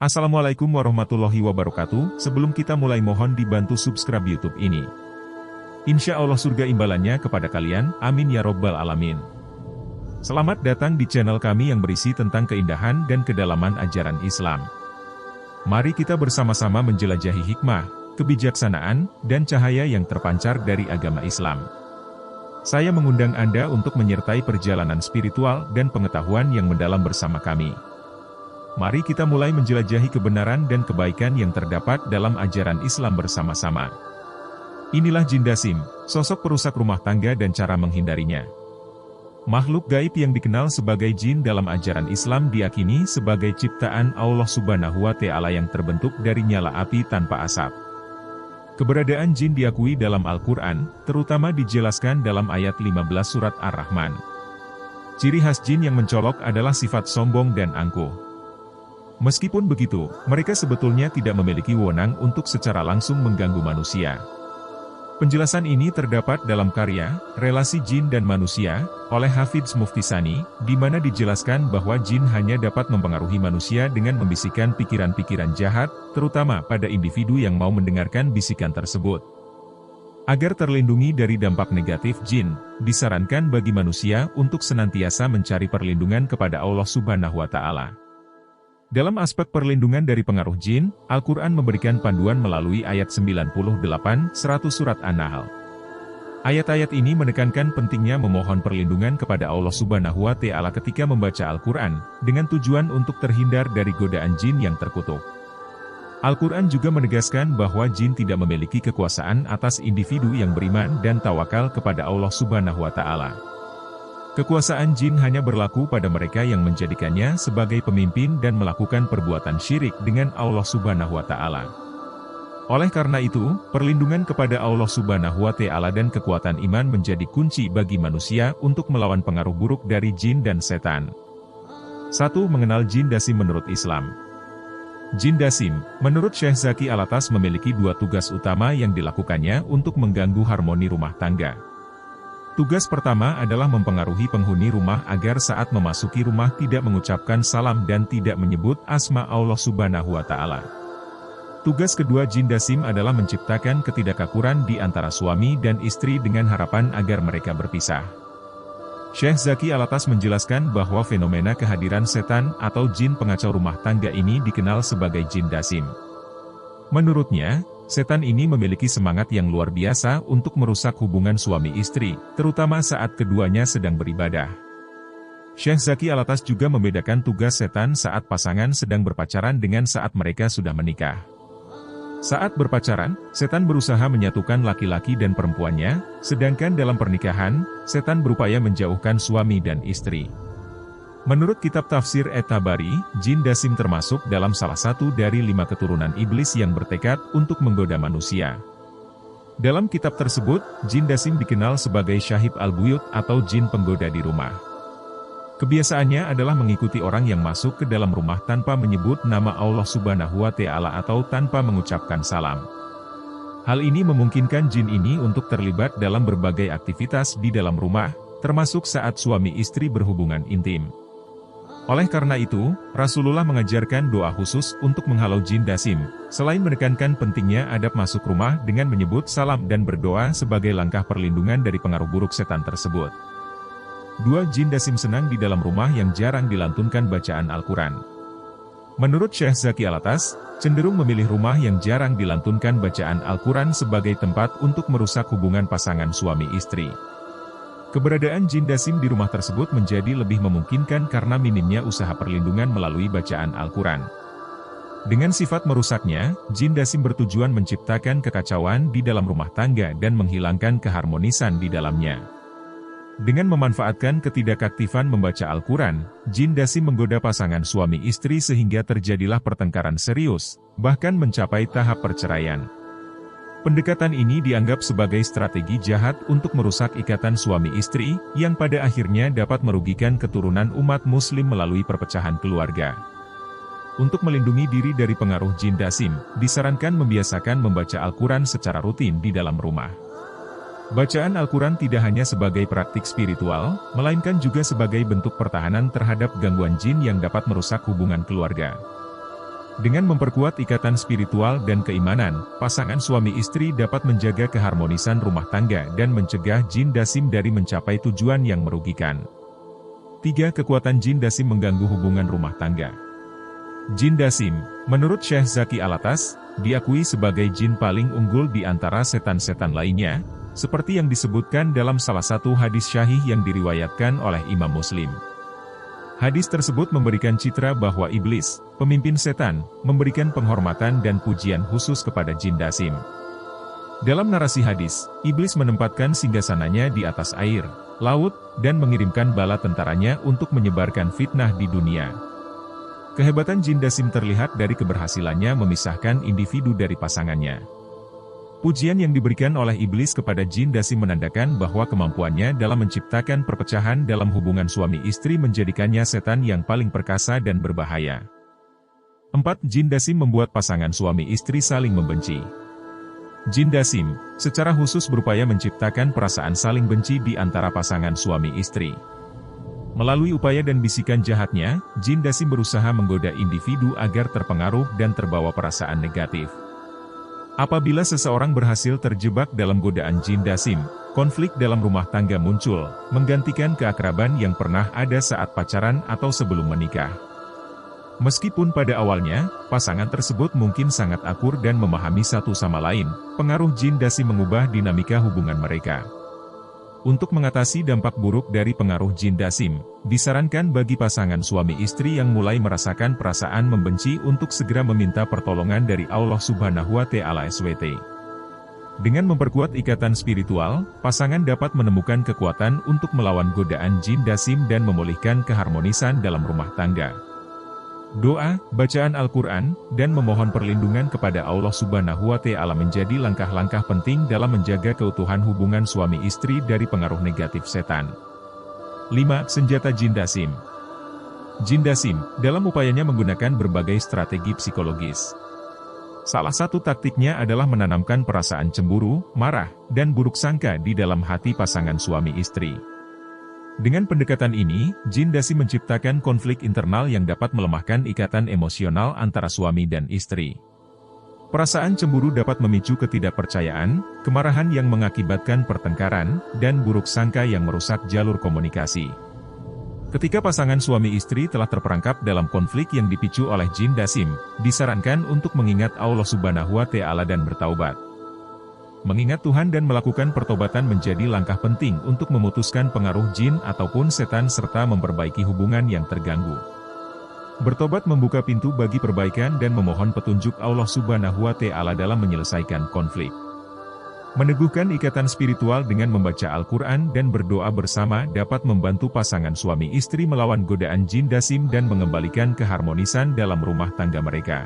Assalamualaikum warahmatullahi wabarakatuh. Sebelum kita mulai, mohon dibantu subscribe YouTube ini. Insya Allah surga imbalannya kepada kalian, amin ya robbal alamin. Selamat datang di channel kami yang berisi tentang keindahan dan kedalaman ajaran Islam. Mari kita bersama-sama menjelajahi hikmah, kebijaksanaan, dan cahaya yang terpancar dari agama Islam. Saya mengundang Anda untuk menyertai perjalanan spiritual dan pengetahuan yang mendalam bersama kami. Mari kita mulai menjelajahi kebenaran dan kebaikan yang terdapat dalam ajaran Islam bersama-sama. Inilah Jin Dasim, sosok perusak rumah tangga dan cara menghindarinya. Makhluk gaib yang dikenal sebagai jin dalam ajaran Islam diyakini sebagai ciptaan Allah Subhanahu wa Ta'ala yang terbentuk dari nyala api tanpa asap. Keberadaan jin diakui dalam Al-Quran, terutama dijelaskan dalam ayat 15 surat Ar-Rahman. Ciri khas jin yang mencolok adalah sifat sombong dan angkuh. Meskipun begitu, mereka sebetulnya tidak memiliki wewenang untuk secara langsung mengganggu manusia. Penjelasan ini terdapat dalam karya, Relasi Jin dan Manusia, oleh Hafidz Muftisani, di mana dijelaskan bahwa jin hanya dapat mempengaruhi manusia dengan membisikkan pikiran-pikiran jahat, terutama pada individu yang mau mendengarkan bisikan tersebut. Agar terlindungi dari dampak negatif jin, disarankan bagi manusia untuk senantiasa mencari perlindungan kepada Allah Subhanahu wa Ta'ala. Dalam aspek perlindungan dari pengaruh jin, Al-Quran memberikan panduan melalui ayat 98-100 surat An-Nahl. Ayat-ayat ini menekankan pentingnya memohon perlindungan kepada Allah Subhanahu wa Ta'ala ketika membaca Al-Quran, dengan tujuan untuk terhindar dari godaan jin yang terkutuk. Al-Quran juga menegaskan bahwa jin tidak memiliki kekuasaan atas individu yang beriman dan tawakal kepada Allah Subhanahu wa Ta'ala. Kekuasaan jin hanya berlaku pada mereka yang menjadikannya sebagai pemimpin dan melakukan perbuatan syirik dengan Allah Subhanahu wa Ta'ala. Oleh karena itu, perlindungan kepada Allah Subhanahu wa Ta'ala dan kekuatan iman menjadi kunci bagi manusia untuk melawan pengaruh buruk dari jin dan setan. 1. Mengenal Jin Dasim menurut Islam. Jin Dasim, menurut Syekh Zaki Alatas, memiliki dua tugas utama yang dilakukannya untuk mengganggu harmoni rumah tangga. Tugas pertama adalah mempengaruhi penghuni rumah agar saat memasuki rumah tidak mengucapkan salam dan tidak menyebut asma Allah Subhanahu wa Ta'ala. Tugas kedua Jin Dasim adalah menciptakan ketidakakuran di antara suami dan istri dengan harapan agar mereka berpisah. Syekh Zaki Alatas menjelaskan bahwa fenomena kehadiran setan atau jin pengacau rumah tangga ini dikenal sebagai Jin Dasim. Menurutnya, setan ini memiliki semangat yang luar biasa untuk merusak hubungan suami istri, terutama saat keduanya sedang beribadah. Syekh Zaki Alatas juga membedakan tugas setan saat pasangan sedang berpacaran dengan saat mereka sudah menikah. Saat berpacaran, setan berusaha menyatukan laki-laki dan perempuannya, sedangkan dalam pernikahan, setan berupaya menjauhkan suami dan istri. Menurut kitab tafsir At-Tabari, Jin Dasim termasuk dalam salah satu dari 5 keturunan iblis yang bertekad untuk menggoda manusia. Dalam kitab tersebut, Jin Dasim dikenal sebagai Syahib al-Buyut atau jin penggoda di rumah. Kebiasaannya adalah mengikuti orang yang masuk ke dalam rumah tanpa menyebut nama Allah Subhanahu wa Ta'ala atau tanpa mengucapkan salam. Hal ini memungkinkan jin ini untuk terlibat dalam berbagai aktivitas di dalam rumah, termasuk saat suami istri berhubungan intim. Oleh karena itu, Rasulullah mengajarkan doa khusus untuk menghalau Jin Dasim, selain menekankan pentingnya adab masuk rumah dengan menyebut salam dan berdoa sebagai langkah perlindungan dari pengaruh buruk setan tersebut. 2. Jin Dasim senang di dalam rumah yang jarang dilantunkan bacaan Al-Quran. Menurut Syekh Zaki Alatas, cenderung memilih rumah yang jarang dilantunkan bacaan Al-Quran sebagai tempat untuk merusak hubungan pasangan suami istri. Keberadaan Jin Dasim di rumah tersebut menjadi lebih memungkinkan karena minimnya usaha perlindungan melalui bacaan Al-Quran. Dengan sifat merusaknya, Jin Dasim bertujuan menciptakan kekacauan di dalam rumah tangga dan menghilangkan keharmonisan di dalamnya. Dengan memanfaatkan ketidakaktifan membaca Al-Quran, Jin Dasim menggoda pasangan suami istri sehingga terjadilah pertengkaran serius, bahkan mencapai tahap perceraian. Pendekatan ini dianggap sebagai strategi jahat untuk merusak ikatan suami istri, yang pada akhirnya dapat merugikan keturunan umat muslim melalui perpecahan keluarga. Untuk melindungi diri dari pengaruh Jin Dasim, disarankan membiasakan membaca Al-Quran secara rutin di dalam rumah. Bacaan Al-Quran tidak hanya sebagai praktik spiritual, melainkan juga sebagai bentuk pertahanan terhadap gangguan jin yang dapat merusak hubungan keluarga. Dengan memperkuat ikatan spiritual dan keimanan, pasangan suami istri dapat menjaga keharmonisan rumah tangga dan mencegah jin dasim dari mencapai tujuan yang merugikan. 3. Kekuatan jin dasim mengganggu hubungan rumah tangga. Jin dasim, menurut Syekh Zaki Alatas, diakui sebagai jin paling unggul di antara setan-setan lainnya, seperti yang disebutkan dalam salah satu hadis syahih yang diriwayatkan oleh Imam Muslim. Hadis tersebut memberikan citra bahwa iblis, pemimpin setan, memberikan penghormatan dan pujian khusus kepada jin dasim. Dalam narasi hadis, iblis menempatkan singgasananya di atas air, laut, dan mengirimkan bala tentaranya untuk menyebarkan fitnah di dunia. Kehebatan jin dasim terlihat dari keberhasilannya memisahkan individu dari pasangannya. Pujian yang diberikan oleh iblis kepada jin dasim menandakan bahwa kemampuannya dalam menciptakan perpecahan dalam hubungan suami istri menjadikannya setan yang paling perkasa dan berbahaya. 4. Jin dasim membuat pasangan suami istri saling membenci. Jin dasim, secara khusus berupaya menciptakan perasaan saling benci di antara pasangan suami istri. Melalui upaya dan bisikan jahatnya, jin dasim berusaha menggoda individu agar terpengaruh dan terbawa perasaan negatif. Apabila seseorang berhasil terjebak dalam godaan jin dasim, konflik dalam rumah tangga muncul, menggantikan keakraban yang pernah ada saat pacaran atau sebelum menikah. Meskipun pada awalnya, pasangan tersebut mungkin sangat akur dan memahami satu sama lain, pengaruh jin dasim mengubah dinamika hubungan mereka. Untuk mengatasi dampak buruk dari pengaruh jin dasim, disarankan bagi pasangan suami istri yang mulai merasakan perasaan membenci untuk segera meminta pertolongan dari Allah Subhanahu wa Ta'ala SWT. Dengan memperkuat ikatan spiritual, pasangan dapat menemukan kekuatan untuk melawan godaan jin dasim dan memulihkan keharmonisan dalam rumah tangga. Doa, bacaan Al-Quran, dan memohon perlindungan kepada Allah Subhanahu wa Ta'ala menjadi langkah-langkah penting dalam menjaga keutuhan hubungan suami istri dari pengaruh negatif setan. 5. Senjata jin dasim. Jin dasim, dalam upayanya menggunakan berbagai strategi psikologis. Salah satu taktiknya adalah menanamkan perasaan cemburu, marah, dan buruk sangka di dalam hati pasangan suami istri. Dengan pendekatan ini, jin dasim menciptakan konflik internal yang dapat melemahkan ikatan emosional antara suami dan istri. Perasaan cemburu dapat memicu ketidakpercayaan, kemarahan yang mengakibatkan pertengkaran, dan buruk sangka yang merusak jalur komunikasi. Ketika pasangan suami istri telah terperangkap dalam konflik yang dipicu oleh jin dasim, disarankan untuk mengingat Allah Subhanahu wa Ta'ala dan bertaubat. Mengingat Tuhan dan melakukan pertobatan menjadi langkah penting untuk memutuskan pengaruh jin ataupun setan serta memperbaiki hubungan yang terganggu. Bertobat membuka pintu bagi perbaikan dan memohon petunjuk Allah Subhanahu wa Ta'ala dalam menyelesaikan konflik. Meneguhkan ikatan spiritual dengan membaca Al-Quran dan berdoa bersama dapat membantu pasangan suami istri melawan godaan jin dasim dan mengembalikan keharmonisan dalam rumah tangga mereka.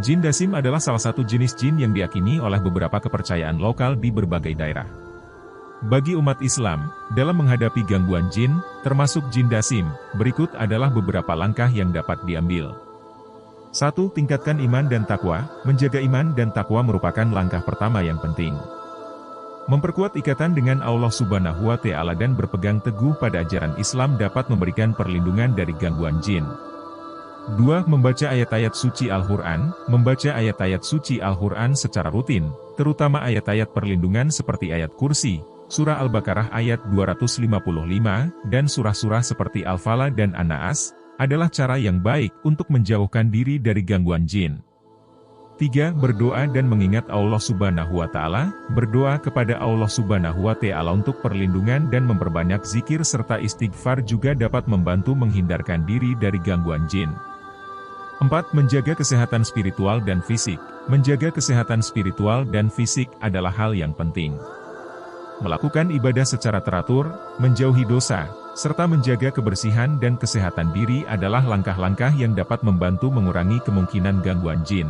Jin dasim adalah salah satu jenis jin yang diyakini oleh beberapa kepercayaan lokal di berbagai daerah. Bagi umat Islam, dalam menghadapi gangguan jin, termasuk jin dasim, berikut adalah beberapa langkah yang dapat diambil. 1. Tingkatkan iman dan takwa. Menjaga iman dan takwa merupakan langkah pertama yang penting. Memperkuat ikatan dengan Allah Subhanahu wa Ta'ala dan berpegang teguh pada ajaran Islam dapat memberikan perlindungan dari gangguan jin. 2. Membaca ayat-ayat suci Al-Quran. Membaca ayat-ayat suci Al-Quran secara rutin, terutama ayat-ayat perlindungan seperti ayat kursi, surah Al-Baqarah ayat 255, dan surah-surah seperti Al-Falaq dan An-Naas, adalah cara yang baik untuk menjauhkan diri dari gangguan jin. 3. Berdoa dan mengingat Allah Subhanahu wa Ta'ala. Berdoa kepada Allah Subhanahu wa Ta'ala untuk perlindungan dan memperbanyak zikir serta istighfar juga dapat membantu menghindarkan diri dari gangguan jin. 4. Menjaga kesehatan spiritual dan fisik. Menjaga kesehatan spiritual dan fisik adalah hal yang penting. Melakukan ibadah secara teratur, menjauhi dosa, serta menjaga kebersihan dan kesehatan diri adalah langkah-langkah yang dapat membantu mengurangi kemungkinan gangguan jin.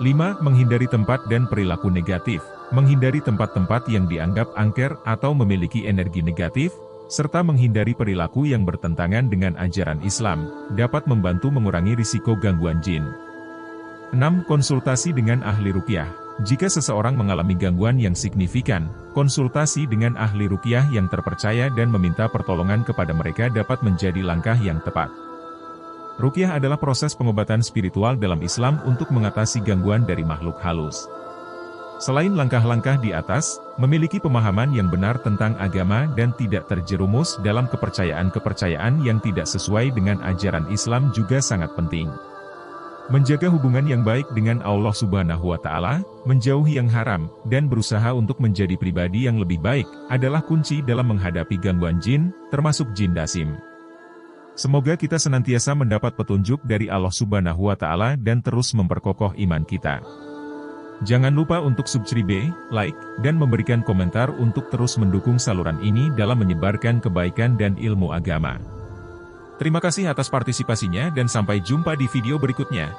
5. Menghindari tempat dan perilaku negatif. Menghindari tempat-tempat yang dianggap angker atau memiliki energi negatif, serta menghindari perilaku yang bertentangan dengan ajaran Islam, dapat membantu mengurangi risiko gangguan jin. 6. Konsultasi dengan ahli ruqyah. Jika seseorang mengalami gangguan yang signifikan, konsultasi dengan ahli ruqyah yang terpercaya dan meminta pertolongan kepada mereka dapat menjadi langkah yang tepat. Ruqyah adalah proses pengobatan spiritual dalam Islam untuk mengatasi gangguan dari makhluk halus. Selain langkah-langkah di atas, memiliki pemahaman yang benar tentang agama dan tidak terjerumus dalam kepercayaan-kepercayaan yang tidak sesuai dengan ajaran Islam juga sangat penting. Menjaga hubungan yang baik dengan Allah Subhanahu wa Ta'ala, menjauhi yang haram, dan berusaha untuk menjadi pribadi yang lebih baik adalah kunci dalam menghadapi gangguan jin, termasuk jin dasim. Semoga kita senantiasa mendapat petunjuk dari Allah Subhanahu wa Ta'ala dan terus memperkokoh iman kita. Jangan lupa untuk subscribe, like, dan memberikan komentar untuk terus mendukung saluran ini dalam menyebarkan kebaikan dan ilmu agama. Terima kasih atas partisipasinya dan sampai jumpa di video berikutnya.